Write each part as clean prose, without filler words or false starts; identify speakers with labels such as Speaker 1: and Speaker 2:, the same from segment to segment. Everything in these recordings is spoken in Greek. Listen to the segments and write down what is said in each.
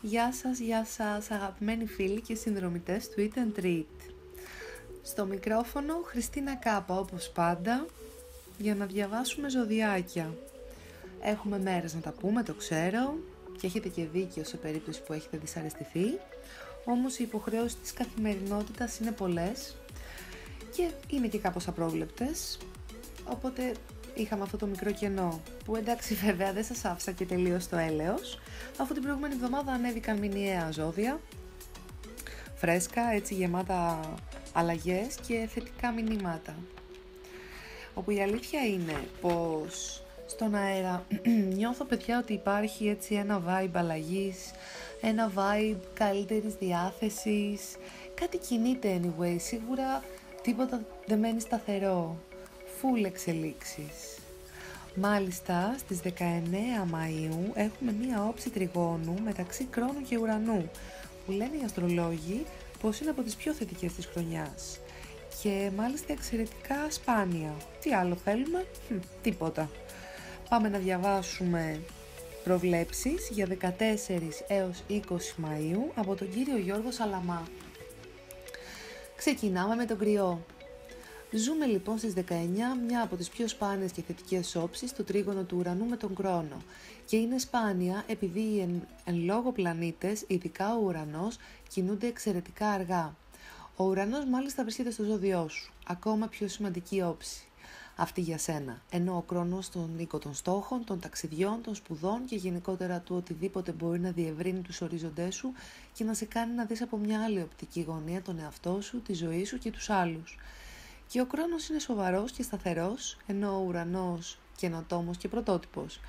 Speaker 1: Γεια σας αγαπημένοι φίλοι και συνδρομητές του Eat and Treat. Στο μικρόφωνο Χριστίνα Κάπα όπως πάντα για να διαβάσουμε ζωδιάκια. Έχουμε μέρες να τα πούμε, το ξέρω και έχετε και δίκιο σε περίπτωση που έχετε δυσαρεστηθεί. Όμως οι υποχρεώσεις της καθημερινότητας είναι πολλές και είναι και κάπως απρόβλεπτες. Οπότε είχαμε αυτό το μικρό κενό που εντάξει βέβαια δεν σας άφησα και τελείως το έλεος, αφού την προηγούμενη εβδομάδα ανέβηκαν μηνιαία ζώδια, φρέσκα, έτσι γεμάτα αλλαγές και θετικά μηνύματα. Όπου η αλήθεια είναι πως στον αέρα νιώθω παιδιά ότι υπάρχει έτσι ένα vibe αλλαγής, ένα vibe καλύτερης διάθεσης, κάτι κινείται anyway, σίγουρα τίποτα δεν μένει σταθερό. Full εξελίξεις. Μάλιστα στις 19 Μαΐου έχουμε μία όψη τριγώνου μεταξύ Κρόνου και Ουρανού που λένε οι αστρολόγοι πως είναι από τις πιο θετικές της χρονιάς και μάλιστα εξαιρετικά σπάνια. Τι άλλο θέλουμε? Τίποτα. Πάμε να διαβάσουμε προβλέψεις για 14 έως 20 Μαΐου από τον κύριο Γιώργο Σαλαμά. Ξεκινάμε με τον Κρυό. Ζούμε λοιπόν στις 19 μια από τις πιο σπάνιες και θετικές όψεις, το τρίγωνο του ουρανού με τον Κρόνο. Και είναι σπάνια επειδή οι εν λόγω πλανήτες, ειδικά ο ουρανός, κινούνται εξαιρετικά αργά. Ο ουρανός μάλιστα βρίσκεται στο ζώδιό σου, ακόμα πιο σημαντική όψη. Αυτή για σένα, ενώ ο Κρόνος στον οίκο των στόχων, των ταξιδιών, των σπουδών και γενικότερα του οτιδήποτε μπορεί να διευρύνει τους οριζοντές σου και να σε κάνει να δεις από μια άλλη οπτική γωνία τον εαυτό σου, τη ζωή σου και τους άλλους. Και ο Κρόνος είναι σοβαρός και σταθερός, ενώ ο ουρανός καινοτόμος και πρωτότυπος.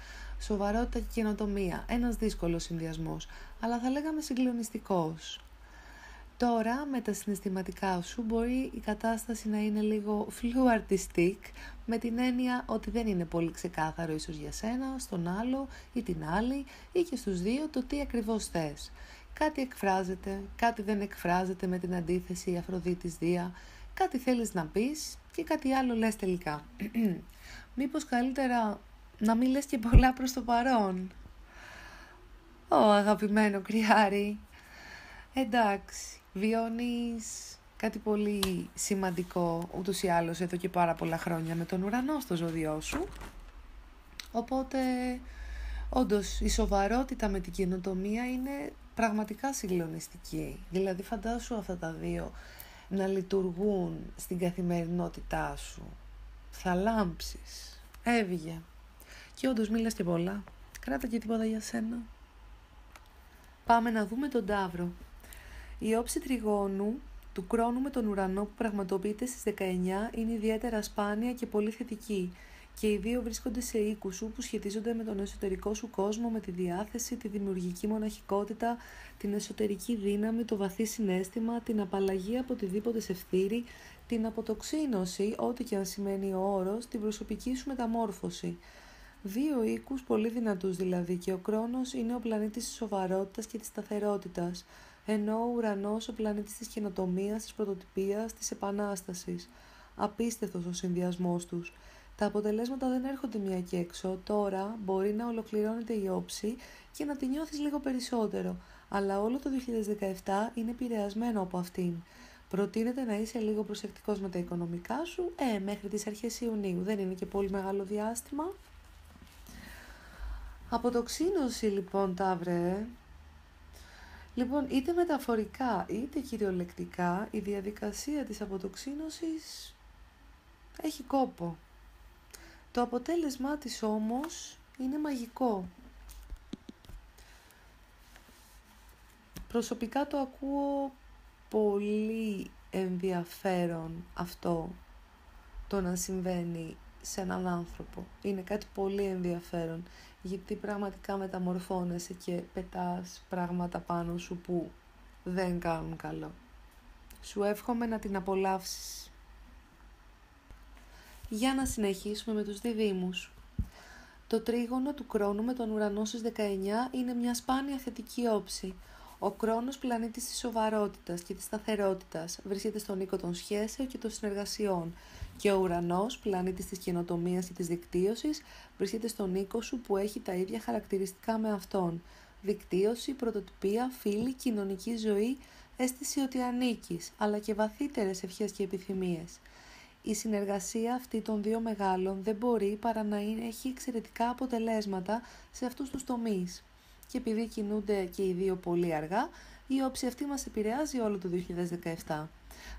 Speaker 1: Σοβαρότητα και καινοτομία, ένας δύσκολος συνδυασμός, αλλά θα λέγαμε συγκλονιστικός. Τώρα με τα συναισθηματικά σου μπορεί η κατάσταση να είναι λίγο fluartistic, με την έννοια ότι δεν είναι πολύ ξεκάθαρο ίσως για σένα, στον άλλο ή την άλλη ή και στους δύο το τι ακριβώς θες. Κάτι εκφράζεται, κάτι δεν εκφράζεται με την αντίθεση Αφροδίτης Δία, κάτι θέλεις να πεις και κάτι άλλο λες τελικά. Μήπως καλύτερα να μην λες και πολλά προς το παρόν? Αγαπημένο κρυάρι. Εντάξει, βιώνεις κάτι πολύ σημαντικό ούτως ή άλλως εδώ και πάρα πολλά χρόνια με τον ουρανό στο ζώδιό σου. Οπότε, όντως, η σοβαρότητα με την καινοτομία είναι πραγματικά συγκλονιστική. Δηλαδή φαντάσου αυτά τα δύο να λειτουργούν στην καθημερινότητά σου. Θα λάμψεις. Έβγε. Και όντως μίλας και πολλά. Κράτα και τίποτα για σένα. Πάμε να δούμε τον Ταύρο. Η όψη τριγώνου του Κρόνου με τον ουρανό που πραγματοποιείται στις 19 είναι ιδιαίτερα σπάνια και πολύ θετική. Και οι δύο βρίσκονται σε οίκους σου που σχετίζονται με τον εσωτερικό σου κόσμο, με τη διάθεση, τη δημιουργική μοναχικότητα, την εσωτερική δύναμη, το βαθύ συναίσθημα, την απαλλαγή από οτιδήποτε σε φθείρει, την αποτοξίνωση, ό,τι και αν σημαίνει ο όρος, την προσωπική σου μεταμόρφωση. Δύο οίκους πολύ δυνατούς δηλαδή, και ο Κρόνος είναι ο πλανήτης της σοβαρότητας και της σταθερότητας, ενώ ο Ουρανός ο πλανήτης της καινοτομίας, της πρωτοτυπίας, της επανάστασης. Απίστευτος ο συνδυασμός τους. Τα αποτελέσματα δεν έρχονται μία και έξω. Τώρα μπορεί να ολοκληρώνεται η όψη και να τη νιώθεις λίγο περισσότερο, αλλά όλο το 2017 είναι επηρεασμένο από αυτήν. Προτείνεται να είσαι λίγο προσεκτικός με τα οικονομικά σου, μέχρι τις αρχές Ιουνίου. Δεν είναι και πολύ μεγάλο διάστημα. Αποτοξίνωση λοιπόν, Ταύρε. Λοιπόν, είτε μεταφορικά είτε κυριολεκτικά, η διαδικασία της αποτοξίνωσης έχει κόπο. Το αποτέλεσμά της όμως είναι μαγικό. Προσωπικά το ακούω πολύ ενδιαφέρον αυτό το να συμβαίνει σε έναν άνθρωπο. Είναι κάτι πολύ ενδιαφέρον, γιατί πραγματικά μεταμορφώνεσαι και πετάς πράγματα πάνω σου που δεν κάνουν καλό. Σου εύχομαι να την απολαύσεις. Για να συνεχίσουμε με τους διδύμους. Το τρίγωνο του Κρόνου με τον ουρανό στις 19 είναι μια σπάνια θετική όψη. Ο Κρόνος, πλανήτης της σοβαρότητας και της σταθερότητας, βρίσκεται στον οίκο των σχέσεων και των συνεργασιών, και ο Ουρανός, πλανήτης της καινοτομίας και της δικτύωσης, βρίσκεται στον οίκο σου που έχει τα ίδια χαρακτηριστικά με αυτόν. Δικτύωση, πρωτοτυπία, φίλη, κοινωνική ζωή, αίσθηση ότι ανήκεις, αλλά και βαθύτερες ευχές και επιθυμίες. Η συνεργασία αυτή των δύο μεγάλων δεν μπορεί παρά να έχει εξαιρετικά αποτελέσματα σε αυτούς τους τομείς. Και επειδή κινούνται και οι δύο πολύ αργά, η όψη αυτή μας επηρεάζει όλο το 2017.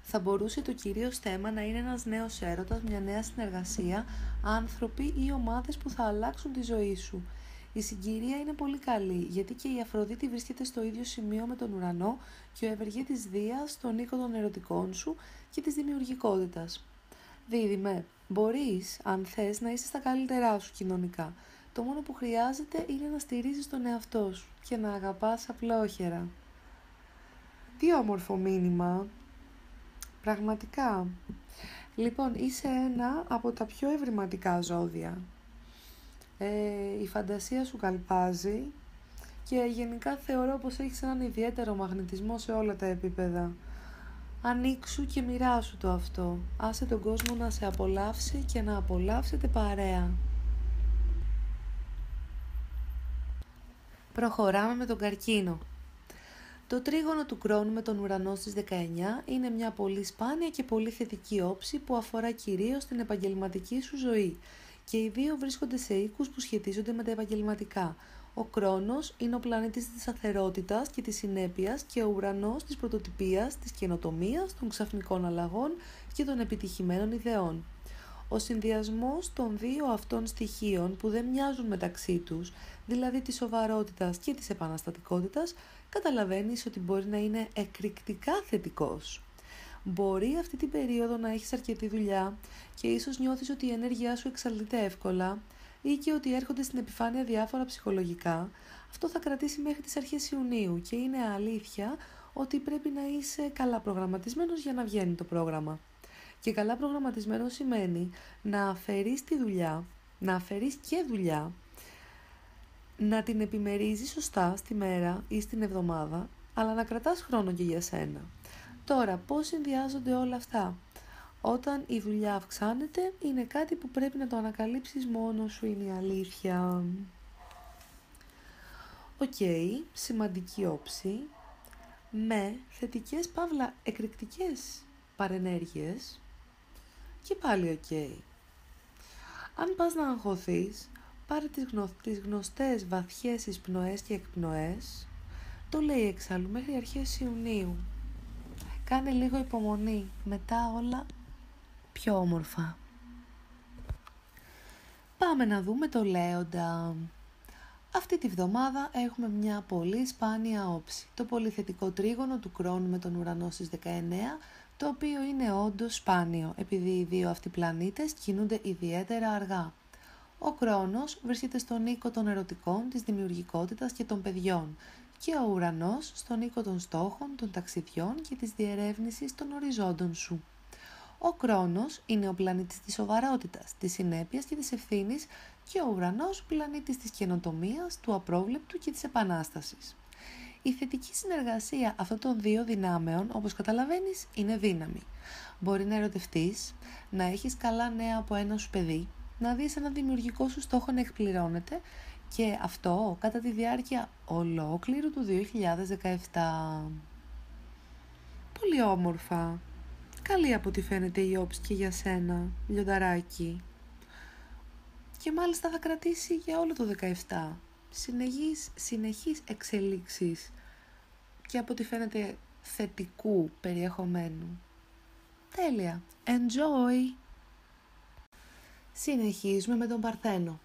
Speaker 1: Θα μπορούσε το κυρίως θέμα να είναι ένας νέος έρωτας, μια νέα συνεργασία, άνθρωποι ή ομάδες που θα αλλάξουν τη ζωή σου. Η συγκυρία είναι πολύ καλή, γιατί και η Αφροδίτη βρίσκεται στο ίδιο σημείο με τον ουρανό και ο ευεργέτης Δίας στον οίκο των ερωτικών σου και της δημιουργικότητας. Δίδυμε, μπορείς, αν θες, να είσαι στα καλύτερά σου κοινωνικά. Το μόνο που χρειάζεται είναι να στηρίζεις τον εαυτό σου και να αγαπάς απλόχερα. Τι όμορφο μήνυμα. Πραγματικά. Λοιπόν, είσαι ένα από τα πιο ευρηματικά ζώδια. Η φαντασία σου καλπάζει και γενικά θεωρώ πως έχεις έναν ιδιαίτερο μαγνητισμό σε όλα τα επίπεδα. Ανοίξου και μοιράσου το αυτό. Άσε τον κόσμο να σε απολαύσει και να απολαύσετε παρέα. Προχωράμε με τον καρκίνο. Το τρίγωνο του Κρόνου με τον ουρανό στις 19 είναι μια πολύ σπάνια και πολύ θετική όψη που αφορά κυρίως την επαγγελματική σου ζωή και οι δύο βρίσκονται σε οίκους που σχετίζονται με τα επαγγελματικά. Ο Κρόνος είναι ο πλανήτης της σταθερότητας και της συνέπειας και ο ουρανός της πρωτοτυπίας, της καινοτομίας, των ξαφνικών αλλαγών και των επιτυχημένων ιδεών. Ο συνδυασμός των δύο αυτών στοιχείων που δεν μοιάζουν μεταξύ τους, δηλαδή της σοβαρότητας και της επαναστατικότητας, καταλαβαίνεις ότι μπορεί να είναι εκρηκτικά θετικός. Μπορεί αυτή την περίοδο να έχεις αρκετή δουλειά και ίσως νιώθεις ότι η ενέργειά σου εξαντλείται εύκολα ή και ότι έρχονται στην επιφάνεια διάφορα ψυχολογικά. Αυτό θα κρατήσει μέχρι τις αρχές Ιουνίου και είναι αλήθεια ότι πρέπει να είσαι καλά προγραμματισμένος για να βγαίνει το πρόγραμμα. Και καλά προγραμματισμένο σημαίνει να αφαιρείς τη δουλειά, να αφαιρείς και δουλειά, να την επιμερίζεις σωστά στη μέρα ή στην εβδομάδα, αλλά να κρατάς χρόνο και για σένα. Τώρα, πώς συνδυάζονται όλα αυτά? Όταν η δουλειά αυξάνεται, είναι κάτι που πρέπει να το ανακαλύψεις μόνος σου, είναι η αλήθεια. Σημαντική όψη, με θετικές παύλα εκρηκτικές παρενέργειες και πάλι Αν πας να αγχωθείς, πάρε τις γνωστές βαθιές εισπνοές και εκπνοές, το λέει εξάλλου μέχρι αρχές Ιουνίου. Κάνε λίγο υπομονή, μετά όλα πιο όμορφα. Πάμε να δούμε το Λέοντα. Αυτή τη βδομάδα έχουμε μια πολύ σπάνια όψη. Το πολυθετικό τρίγωνο του Κρόνου με τον ουρανό στις 19, το οποίο είναι όντως σπάνιο, επειδή οι δύο αυτοί πλανήτες κινούνται ιδιαίτερα αργά. Ο Κρόνος βρίσκεται στον οίκο των ερωτικών, της δημιουργικότητας και των παιδιών και ο ουρανός στον οίκο των στόχων, των ταξιδιών και της διερεύνησης των οριζόντων σου. Ο Κρόνος είναι ο πλανήτης της σοβαρότητας, της συνέπειας και της ευθύνης και ο ουρανός πλανήτης της καινοτομίας, του απρόβλεπτου και της επανάστασης. Η θετική συνεργασία αυτών των δύο δυνάμεων, όπως καταλαβαίνεις, είναι δύναμη. Μπορεί να ερωτευτείς, να έχεις καλά νέα από ένα σου παιδί, να δεις ένα δημιουργικό σου στόχο να εκπληρώνεται και αυτό κατά τη διάρκεια ολόκληρου του 2017. Πολύ όμορφα. Καλή από ό,τι φαίνεται η όψη και για σένα, λιονταράκι. Και μάλιστα θα κρατήσει για όλο το 17. Συνεχείς εξελίξεις και από ό,τι φαίνεται θετικού περιεχομένου. Τέλεια. Enjoy! Συνεχίζουμε με τον Παρθένο.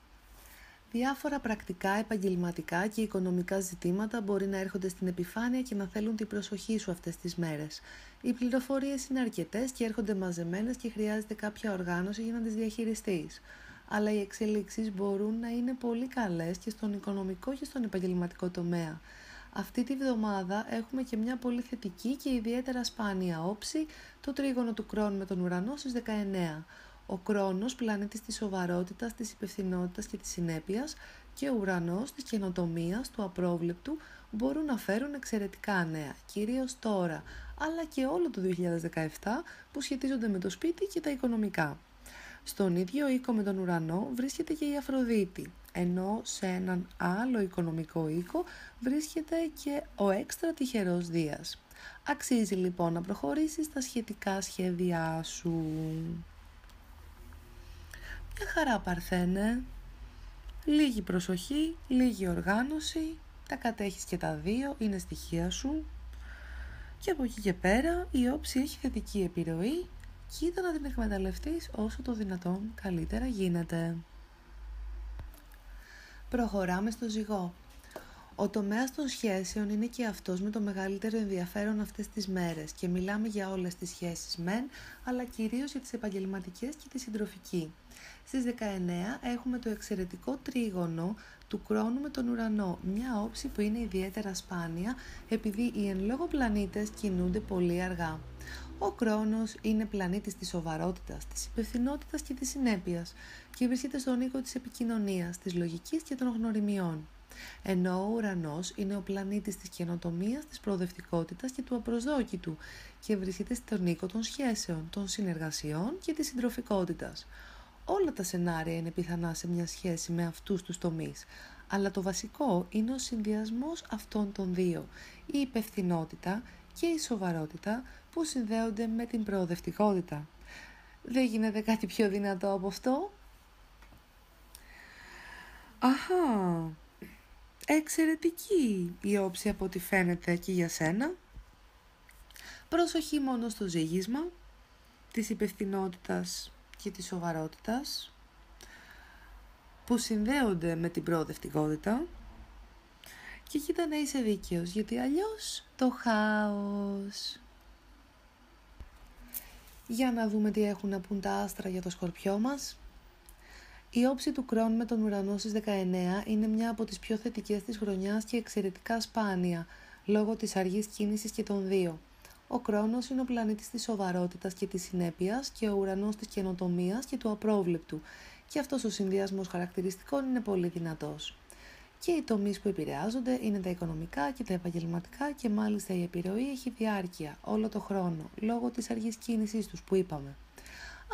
Speaker 1: Διάφορα πρακτικά, επαγγελματικά και οικονομικά ζητήματα μπορεί να έρχονται στην επιφάνεια και να θέλουν την προσοχή σου αυτές τις μέρες. Οι πληροφορίες είναι αρκετές και έρχονται μαζεμένες και χρειάζεται κάποια οργάνωση για να τις διαχειριστείς. Αλλά οι εξελίξεις μπορούν να είναι πολύ καλές και στον οικονομικό και στον επαγγελματικό τομέα. Αυτή τη βδομάδα έχουμε και μια πολύ θετική και ιδιαίτερα σπάνια όψη, το τρίγωνο του Κρόνου με τον ουρανό στις 19. Ο Κρόνος, πλανήτης της σοβαρότητας, της υπευθυνότητας και της συνέπειας και ο ουρανός της καινοτομίας, του απρόβλεπτου, μπορούν να φέρουν εξαιρετικά νέα, κυρίως τώρα, αλλά και όλο το 2017 που σχετίζονται με το σπίτι και τα οικονομικά. Στον ίδιο οίκο με τον ουρανό βρίσκεται και η Αφροδίτη, ενώ σε έναν άλλο οικονομικό οίκο βρίσκεται και ο έξτρα τυχερός Δίας. Αξίζει λοιπόν να προχωρήσεις στα σχετικά σχέδιά σου. Μια χαρά Παρθένε, λίγη προσοχή, λίγη οργάνωση, τα κατέχεις και τα δύο, είναι στοιχεία σου και από εκεί και πέρα η όψη έχει θετική επιρροή, κοίτα να την εκμεταλλευτείς όσο το δυνατόν καλύτερα γίνεται. Προχωράμε στο Ζυγό. Ο τομέας των σχέσεων είναι και αυτός με το μεγαλύτερο ενδιαφέρον αυτές τις μέρες και μιλάμε για όλες τις σχέσεις μεν, αλλά κυρίως για τις επαγγελματικές και τη συντροφική. Στις 19 έχουμε το εξαιρετικό τρίγωνο του Κρόνου με τον Ουρανό, μια όψη που είναι ιδιαίτερα σπάνια επειδή οι εν λόγω πλανήτες κινούνται πολύ αργά. Ο Κρόνος είναι πλανήτης της σοβαρότητας, της υπευθυνότητας και της συνέπειας και βρίσκεται στον οίκο της επικοινωνίας, της λογικής και των γνωριμιών. Ενώ ο Ουρανός είναι ο πλανήτης της καινοτομίας, της προοδευτικότητας και του απροσδόκητου και βρίσκεται στον οίκο των σχέσεων, των συνεργασιών και της συντροφικότητας. Όλα τα σενάρια είναι πιθανά σε μια σχέση με αυτούς τους τομείς, αλλά το βασικό είναι ο συνδυασμός αυτών των δύο, η υπευθυνότητα και η σοβαρότητα που συνδέονται με την προοδευτικότητα. Δεν γίνεται κάτι πιο δυνατό από αυτό? Αχα! Εξαιρετική η όψη από ό,τι φαίνεται και για σένα. Προσοχή μόνο στο ζύγισμα της υπευθυνότητας και της σοβαρότητας που συνδέονται με την προοδευτικότητα και κοίτα να είσαι δίκαιος, γιατί αλλιώς το χάος. Για να δούμε τι έχουν να πουν τα άστρα για το Σκορπιό μας. Η όψη του Κρόνου με τον Ουρανό στις 19 είναι μια από τις πιο θετικές της χρονιάς και εξαιρετικά σπάνια, λόγω της αργής κίνησης και των δύο. Ο Κρόνος είναι ο πλανήτης της σοβαρότητας και της συνέπειας και ο Ουρανός της καινοτομίας και του απρόβλεπτου, και αυτός ο συνδυασμός χαρακτηριστικών είναι πολύ δυνατός. Και οι τομείς που επηρεάζονται είναι τα οικονομικά και τα επαγγελματικά και μάλιστα η επιρροή έχει διάρκεια όλο το χρόνο, λόγω της αργής κίνησής τους που είπαμε.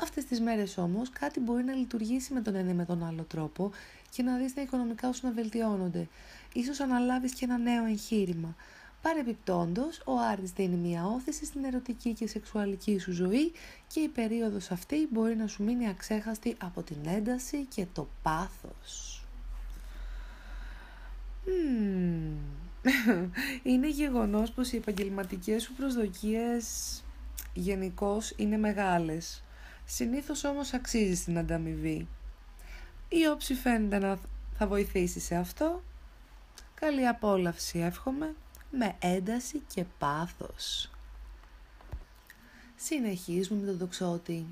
Speaker 1: Αυτές τις μέρες όμως κάτι μπορεί να λειτουργήσει με τον ένα ή με τον άλλο τρόπο και να δεις τα οικονομικά σου να βελτιώνονται. Ίσως αναλάβεις και ένα νέο εγχείρημα. Παρεπιπτόντως, ο Άρης δίνει μια όθηση στην ερωτική και σεξουαλική σου ζωή και η περίοδος αυτή μπορεί να σου μείνει αξέχαστη από την ένταση και το πάθος. Είναι γεγονός πως οι επαγγελματικές σου προσδοκίες γενικώς είναι μεγάλες. Συνήθως όμως αξίζει την ανταμοιβή. Η όψη φαίνεται να θα βοηθήσει σε αυτό. Καλή απόλαυση εύχομαι, με ένταση και πάθος. Συνεχίζουμε με τον Τοξότη.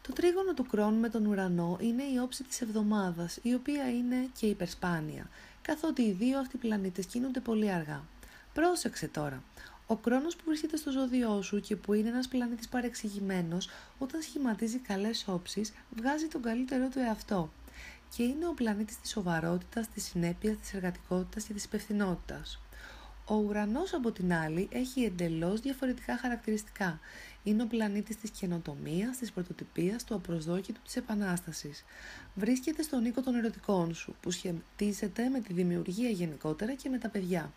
Speaker 1: Το τρίγωνο του Κρόνου με τον Ουρανό είναι η όψη της εβδομάδας, η οποία είναι και υπερσπάνια, καθότι οι δύο αυτοί πλανήτες κινούνται πολύ αργά. Πρόσεξε τώρα. Ο Κρόνος που βρίσκεται στο ζώδιό σου και που είναι ένας πλανήτης παρεξηγημένος, όταν σχηματίζει καλές όψεις, βγάζει τον καλύτερό του εαυτό. Και είναι ο πλανήτης της σοβαρότητας, της συνέπειας, της εργατικότητας και της υπευθυνότητας. Ο Ουρανός από την άλλη έχει εντελώς διαφορετικά χαρακτηριστικά. Είναι ο πλανήτης της καινοτομίας, της πρωτοτυπίας, του απροσδόκητου, της επανάστασης. Βρίσκεται στον οίκο των ερωτικών σου, που σχετίζεται με τη δημιουργία γενικότερα και με τα παιδιά.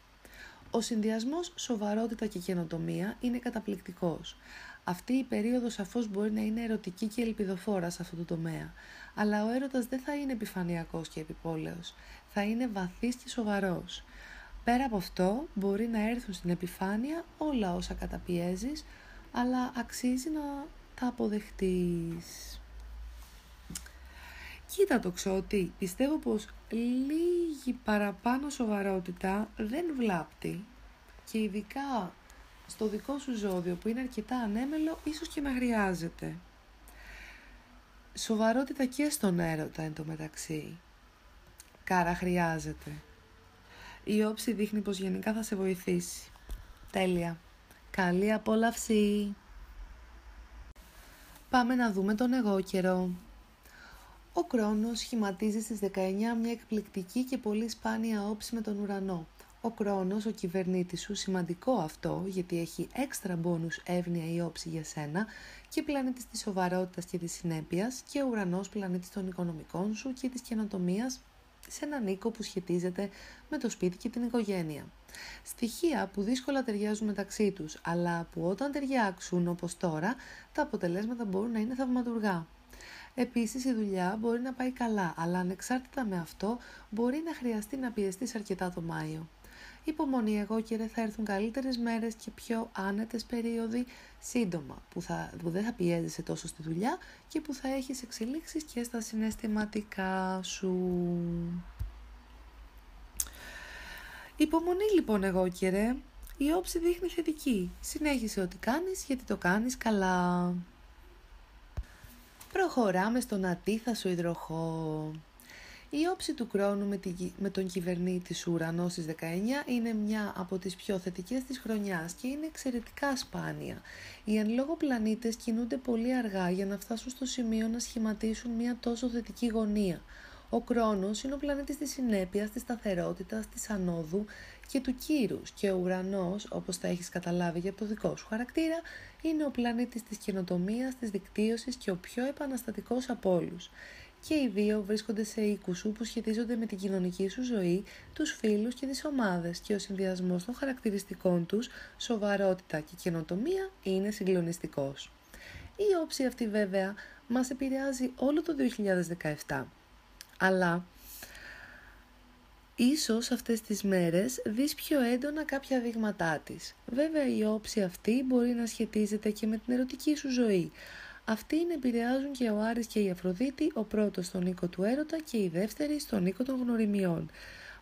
Speaker 1: Ο συνδυασμός σοβαρότητα και καινοτομία είναι καταπληκτικός. Αυτή η περίοδος σαφώς μπορεί να είναι ερωτική και ελπιδοφόρα σε αυτό το τομέα, αλλά ο έρωτας δεν θα είναι επιφανειακός και επιπόλαιος, θα είναι βαθύς και σοβαρός. Πέρα από αυτό, μπορεί να έρθουν στην επιφάνεια όλα όσα καταπιέζεις, αλλά αξίζει να τα αποδεχτείς. Κοίτα Τοξότη, πιστεύω πως λίγη παραπάνω σοβαρότητα δεν βλάπτει και ειδικά στο δικό σου ζώδιο που είναι αρκετά ανέμελο, ίσως και να χρειάζεται. Σοβαρότητα και στον έρωτα εν τω μεταξύ. Κάρα χρειάζεται. Η όψη δείχνει πως γενικά θα σε βοηθήσει. Τέλεια. Καλή απόλαυση. Πάμε να δούμε τον εγώ καιρό. Ο Κρόνος σχηματίζει στις 19 μια εκπληκτική και πολύ σπάνια όψη με τον Ουρανό. Ο Κρόνος, ο κυβερνήτης σου, σημαντικό αυτό, γιατί έχει έξτρα μπόνους εύνοια η όψη για σένα, και πλανήτης της σοβαρότητας και της συνέπειας, και Ουρανός πλανήτης των οικονομικών σου και της καινοτομίας σε έναν οίκο που σχετίζεται με το σπίτι και την οικογένεια. Στοιχεία που δύσκολα ταιριάζουν μεταξύ τους, αλλά που όταν ταιριάξουν όπως τώρα, τα αποτελέσματα μπορούν να είναι θαυματουργά. Επίσης η δουλειά μπορεί να πάει καλά, αλλά ανεξάρτητα με αυτό μπορεί να χρειαστεί να πιεστείς αρκετά το Μάιο. Υπομονή εγώκερε, θα έρθουν καλύτερες μέρες και πιο άνετες περίοδοι σύντομα, που δεν θα πιέζεσαι τόσο στη δουλειά και που θα έχεις εξελίξεις και στα συναισθηματικά σου. Υπομονή λοιπόν εγώκερε, η όψη δείχνει θετική. Συνέχισε ό,τι κάνεις γιατί το κάνεις καλά. Προχωράμε στον αντίθασο υδροχό. Η όψη του χρόνου με τον κυβερνήτη σου Ουρανό στις 19 είναι μια από τις πιο θετικές της χρονιάς και είναι εξαιρετικά σπάνια. Οι εν λόγω πλανήτες κινούνται πολύ αργά για να φτάσουν στο σημείο να σχηματίσουν μια τόσο θετική γωνία. Ο Κρόνος είναι ο πλανήτης της συνέπειας, της σταθερότητας, της ανόδου και του κύρους και ο Ουρανός, όπως θα έχεις καταλάβει για το δικό σου χαρακτήρα, είναι ο πλανήτης της καινοτομίας, της δικτύωσης και ο πιο επαναστατικός από όλους. Και οι δύο βρίσκονται σε οίκους σου που σχετίζονται με την κοινωνική σου ζωή, τους φίλους και τις ομάδες και ο συνδυασμός των χαρακτηριστικών τους, σοβαρότητα και καινοτομία, είναι συγκλονιστικός. Η όψη αυτή βέβαια μας επηρεάζει όλο το 2017, αλλά ίσως αυτές τις μέρες δεις πιο έντονα κάποια δείγματά της. Βέβαια η όψη αυτή μπορεί να σχετίζεται και με την ερωτική σου ζωή. Αυτήν επηρεάζουν και ο Άρης και η Αφροδίτη, ο πρώτος στον οίκο του έρωτα και η δεύτερη στον οίκο των γνωριμιών.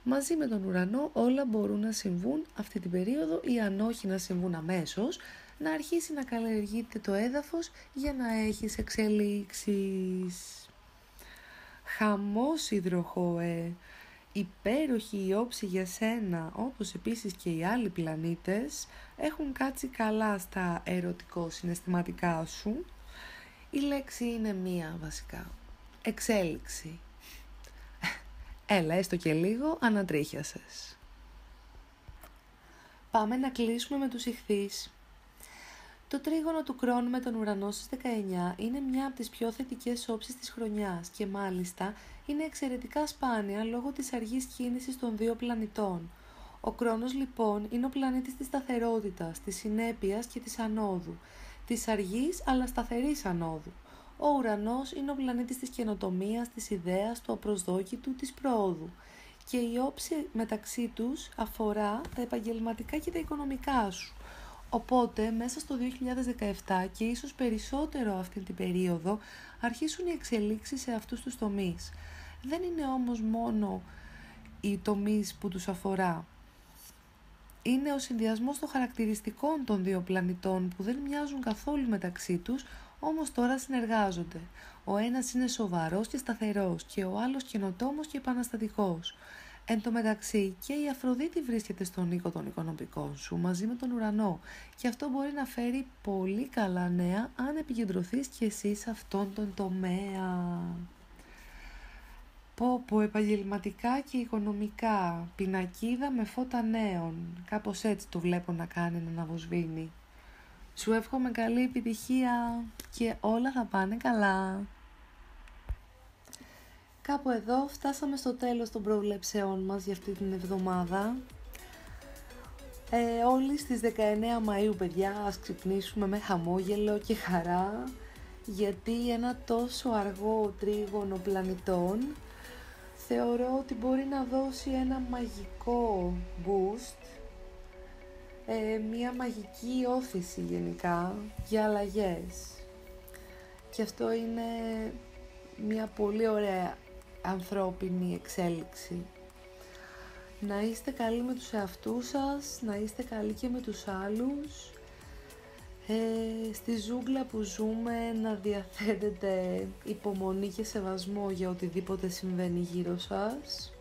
Speaker 1: Μαζί με τον Ουρανό όλα μπορούν να συμβούν αυτή την περίοδο ή αν όχι να συμβούν αμέσως, να αρχίσει να καλλιεργείται το έδαφος για να έχεις εξελίξεις. Χαμός υδροχόε! Υπέροχη η όψη για σένα, όπως επίσης και οι άλλοι πλανήτες, έχουν κάτσει καλά στα ερωτικό-συναισθηματικά σου. Η λέξη είναι μία βασικά. Εξέλιξη. Έλα, έστω και λίγο, ανατρίχιασες. Πάμε να κλείσουμε με τους Ιχθύς. Το τρίγωνο του Κρόνου με τον Ουρανό στις 19 είναι μια από τις πιο θετικές όψεις της χρονιάς και μάλιστα είναι εξαιρετικά σπάνια λόγω της αργής κίνησης των δύο πλανητών. Ο Κρόνος λοιπόν είναι ο πλανήτης της σταθερότητας, της συνέπειας και της ανόδου, της αργής αλλά σταθερής ανόδου. Ο Ουρανός είναι ο πλανήτης της καινοτομίας, της ιδέας, του απροσδόκητου, της προόδου. Και η όψη μεταξύ τους αφορά τα επαγγελματικά και τα οικονομικά σου. Οπότε, μέσα στο 2017 και ίσως περισσότερο αυτή την περίοδο, αρχίσουν οι εξελίξεις σε αυτούς τους τομείς. Δεν είναι όμως μόνο οι τομείς που τους αφορά. Είναι ο συνδυασμός των χαρακτηριστικών των δύο πλανητών που δεν μοιάζουν καθόλου μεταξύ τους, όμως τώρα συνεργάζονται. Ο ένας είναι σοβαρός και σταθερός και ο άλλος καινοτόμος και επαναστατικός. Εν τω μεταξύ και η Αφροδίτη βρίσκεται στον οίκο των οικονομικών σου μαζί με τον Ουρανό και αυτό μπορεί να φέρει πολύ καλά νέα αν επικεντρωθείς και εσύ σε αυτόν τον τομέα. Πω επαγγελματικά και οικονομικά, πινακίδα με φώτα νέων, κάπως έτσι το βλέπω να κάνει να αναβοσβήνει. Σου εύχομαι καλή επιτυχία και όλα θα πάνε καλά. Κάπου εδώ φτάσαμε στο τέλος των προβλέψεών μας για αυτή την εβδομάδα. Όλοι στις 19 Μαΐου, παιδιά, ας ξυπνήσουμε με χαμόγελο και χαρά, γιατί ένα τόσο αργό τρίγωνο πλανητών θεωρώ ότι μπορεί να δώσει ένα μαγικό boost, μια μαγική όθηση γενικά για αλλαγές. Και αυτό είναι μια πολύ ωραία ανθρώπινη εξέλιξη. Να είστε καλοί με τους εαυτούς σας, να είστε καλοί και με τους άλλους. Στη ζούγκλα που ζούμε να διαθέτετε υπομονή και σεβασμό για οτιδήποτε συμβαίνει γύρω σας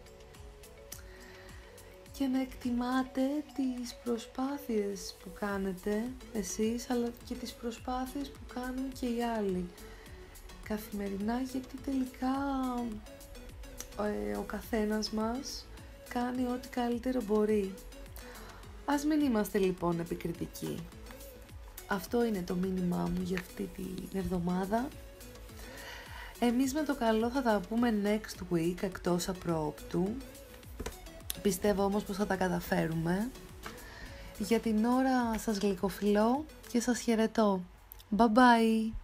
Speaker 1: και να εκτιμάτε τις προσπάθειες που κάνετε εσείς αλλά και τις προσπάθειες που κάνουν και οι άλλοι καθημερινά, γιατί τελικά ο καθένας μας κάνει ό,τι καλύτερο μπορεί. Ας μην είμαστε λοιπόν επικριτικοί. Αυτό είναι το μήνυμά μου για αυτή την εβδομάδα. Εμείς με το καλό θα τα πούμε next week, εκτός απρόπτου. Πιστεύω όμως πως θα τα καταφέρουμε. Για την ώρα σας γλυκοφιλώ και σας χαιρετώ. Bye bye!